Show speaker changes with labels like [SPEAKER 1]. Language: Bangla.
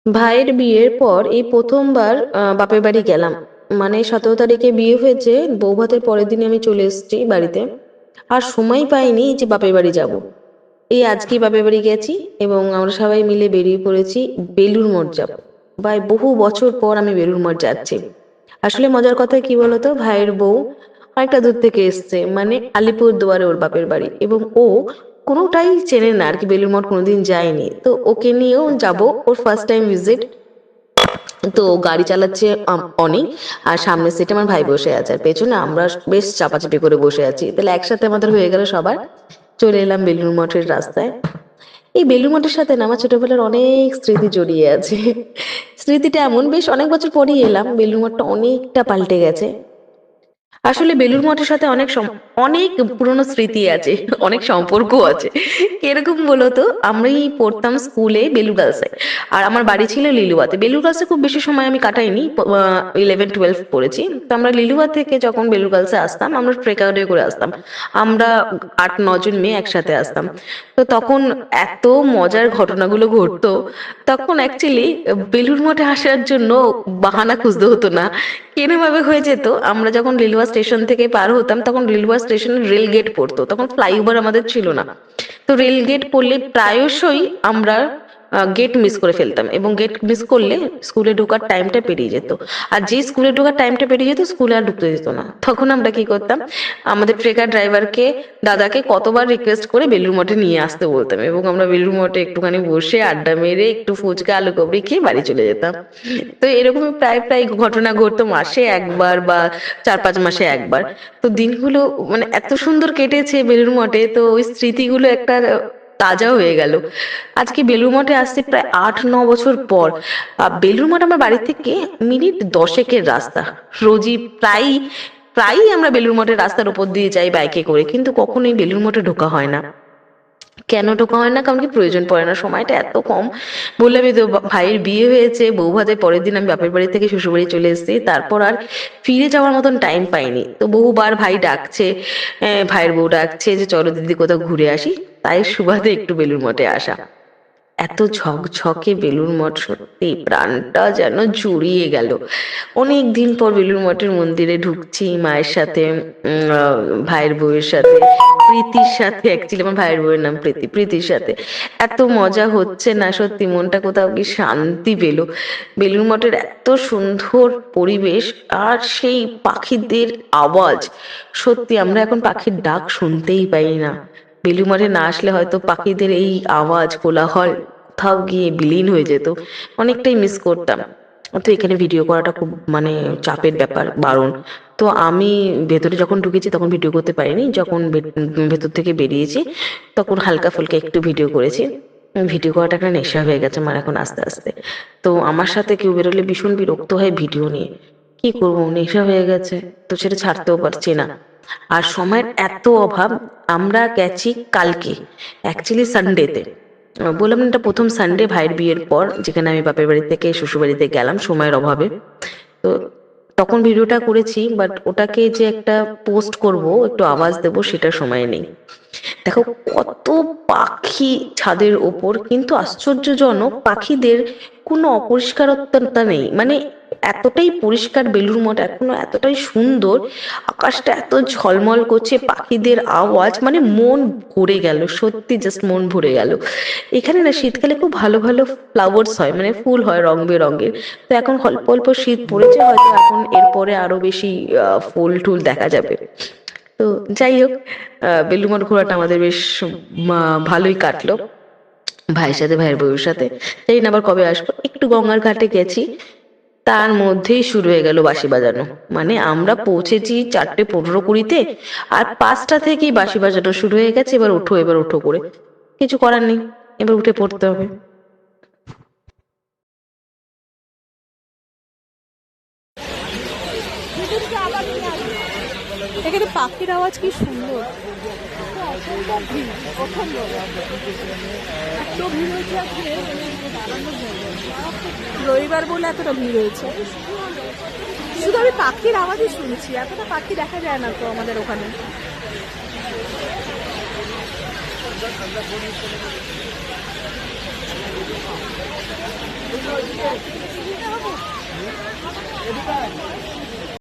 [SPEAKER 1] ভাইয়ের বিয়ের পর এই প্রথমবার বাপের বাড়ি গেলাম। মানে 17 তারিখে বিয়ে হয়েছে, বৌভাতের পরের দিন আমি চলে এসেছি বাড়িতে। আর সময় পাইনি যে বাপের বাড়ি যাব। এই আজকে বাপের বাড়ি গেছি এবং আমরা সবাই মিলে বেরিয়ে পড়েছি বেলুড় মঠ যাব। ভাই বহু বছর পর আমি বেলুড় মঠ যাচ্ছি। আসলে মজার কথা কি বলতো, ভাইয়ের বউ অনেকটা দূর থেকে এসছে, মানে আলিপুর দুয়ারে ওর বাপের বাড়ি, এবং ও কোনোটাই চেনে না আর কি, বেলুড় মঠ কোনোদিন যায়নি, তো ওকে নিয়েও যাব। ওর ফার্স্ট টাইম ভিজিট। তো গাড়ি চালাচ্ছে অনেক। আর সামনের সিটে আমার ভাই বসে আছে, আর পেছনে আমরা বেশ চাপাচাপি করে বসে আছি, তাহলে একসাথে আমাদের হয়ে গেল সবার। চলে এলাম বেলুড় মঠের রাস্তায়। এই বেলুড় মঠের সাথে না আমার ছোটবেলার অনেক স্মৃতি জড়িয়ে আছে। স্মৃতিটা এমন, বেশ অনেক বছর পরেই এলাম, বেলুড় মঠটা অনেকটা পাল্টে গেছে। আসলে বেলুড় মঠের সাথে অনেক পুরনো স্মৃতি আছে, অনেক সম্পর্ক আছে। কিরকম বলতো, আমি পড়তাম স্কুলে বেলুড় গার্লসে, আর আমার বাড়ি ছিল লিলুয়াতে। বেলুড় গার্লসে খুব বেশি সময় আমি কাটাইনি, 11-12 পড়েছি। তো আমরা লিলুয়া থেকে যখন বেলুড় গার্লসে আসতাম, আমরা ট্রেকারে করে আসতাম। আমরা 8-9 জন মেয়ে একসাথে আসতাম। তো তখন এত মজার ঘটনাগুলো ঘটতো। তখন অ্যাকচুয়ালি বেলুড় মঠে আসার জন্য বাহানা খুঁজতে হতো না। কিরম ভাবে হয়ে যেত, আমরা যখন রেলওয়ে স্টেশন থেকে পার হতাম, তখন রেলওয়ে স্টেশনে রেল গেট পড়তো, তখন ফ্লাইওভার আমাদের ছিল না। তো রেল গেট পড়লে প্রায়শই আমরা গেট মিস করে ফেলতাম, এবং গেট মিস করলে স্কুলে ঢোকার টাইমটা পেরিয়ে যেত। আর যে স্কুলে ঢোকার টাইমটা পেরিয়ে যেত, স্কুলে আর ঢুকতে দিত না। তখন আমরা কি করতাম, আমাদের ট্রেকার ড্রাইভারকে, দাদাকে কতবার রিকোয়েস্ট করে বেলুড় মঠে নিয়ে আসতে বলতাম, এবং আমরা বেলুড় মঠে একটুখানি বসে আড্ডা মেরে একটু ফুচকা আলু কাবড়ি খেয়ে বাড়ি চলে যেতাম। তো এরকম প্রায় প্রায় ঘটনা ঘটতো, মাসে একবার বা 4-5 মাসে একবার। তো দিনগুলো মানে এত সুন্দর কেটেছে বেলুড় মঠে, তো ওই স্মৃতিগুলো একটা তাজা হয়ে গেল। আজকে বেলুড় মঠে আসছে প্রায় 8-9 বছর পর। বেলুড় মঠ আমার বাড়ি থেকে মিনিট 10-এর রাস্তা। রোজই প্রায়ই প্রায়ই আমরা বেলুড় মঠের রাস্তার উপর দিয়ে যাই বাইকে করে, কিন্তু কখনোই বেলুড় মঠে ঢোকা হয় না। কেন ঢোকা হয় না, কারণ কি প্রয়োজন পড়ে না, সময়টা এত কম। বললামই তো, ভাইয়ের বিয়ে হয়েছে, বউ ভাতের পরের দিন আমি বাপের বাড়ি থেকে শ্বশুর বাড়ি চলে এসেছি, তারপর আর ফিরে যাওয়ার মতন টাইম পাইনি। তো বহুবার ভাই ডাকছে, ভাইয়ের বউ ডাকছে যে চলো দিদি কোথাও ঘুরে আসি। তাই সুবাদে একটু বেলুড় মঠে আসা। এত ঝকঝকে বেলুড় মঠ, সত্যি প্রাণটা যেন জুড়িয়ে গেল। অনেক দিন পর বেলুড় মঠের মন্দিরে ঢুকছি মায়ের সাথে, ভাইয়ের বউয়ের সাথে, প্রীতির সাথে। অ্যাকচুয়ালি আমার ভাইয়ের বউয়ের নাম প্রীতি, প্রীতির সাথে এত মজা হচ্ছে না, সত্যি মনটা কোথাও কি শান্তি পেল। বেলুড় মঠের এত সুন্দর পরিবেশ, আর সেই পাখিদের আওয়াজ। সত্যি আমরা এখন পাখির ডাক শুনতেই পাই না। বেলুড় মঠে না আসলে হয়তো পাখিদের এই আওয়াজ কোলাহল কোথাও গিয়ে বিলীন হয়ে যেত। অনেকটাই মিস করতাম। তো এখানে ভিডিও করাটা খুব মানে চাপের ব্যাপার, বারণ। তো আমি ভেতরে যখন ঢুকেছি তখন ভিডিও করতে পারিনি, যখন ভেতর থেকে বেরিয়েছি তখন হালকা ফুলকা একটু ভিডিও করেছি। ভিডিও করাটা একটা নেশা হয়ে গেছে আমার এখন আস্তে আস্তে। তো আমার সাথে কেউ বেরোলে ভীষণ বিরক্ত হয় ভিডিও নিয়ে। কি করবো, নেশা হয়ে গেছে, তো সেটা ছাড়তেও পারছি না। আর সময়ের এত অভাব। আমরা গেছি কালকে, অ্যাকচুয়ালি সানডেতে। বললাম না, এটা প্রথম সানডে ভাইয়ের বিয়ের পর যেখানে আমি বাপের বাড়ি থেকে শ্বশুর বাড়িতে গেলাম সময়ের অভাবে। তো তখন ভিডিওটা করেছি, বাট ওটাকে যে একটা পোস্ট করব, একটু আওয়াজ দেবো, সেটা সময় নেই। দেখো কত পাখি ছাদের ওপর, কিন্তু আশ্চর্যজনক পাখিদের কোনো অপরিষ্কারতা নেই, মানে এতটাই পরিষ্কার বেলুড় মঠ এখনো, এতটাই সুন্দর। আকাশটা এত ঝলমল করছে, পাখিদের আওয়াজ, মানে মন ভরে গেল, সত্যি জাস্ট মন ভরে গেল। এখানে না শীতকালে খুব ভালো ভালো ফ্লাওয়ার্স হয়, মানে ফুল হয় রং বেরঙের। তো এখন অল্প অল্প শীত পড়েছে, হয়তো এখন এরপরে আরো বেশি ফুল টুল দেখা যাবে। তো যাই হোক, বেলুড় মঠ ঘোরাটা আমাদের বেশ ভালোই কাটলো, ভাইয়ের সাথে, ভাইয়ের বউয়ের সাথে। জানি না আবার কবে আসবো। একটু গঙ্গার ঘাটে গেছি, তার মধ্যেই শুরু হয়ে গেল বাঁশি বাজানো। মানে আমরা পৌঁছেছি 4:15-20-তে, আর 5টা থেকেই বাঁশি বাজানো শুরু হয়ে গেছে, এবার ওঠো এবার ওঠো করে। কিছু করার নেই, এবার উঠে পড়তে হবে।
[SPEAKER 2] এখানে পাখির আওয়াজ কি সুন্দর। এত ভিড় হয়েছে আজকে, রবিবার বলে এতটা ভিড় হয়েছে। শুধু আমি পাখির আওয়াজই শুনছি, এতটা পাখি দেখা যায় না তো আমাদের ওখানে। হ্যাঁ?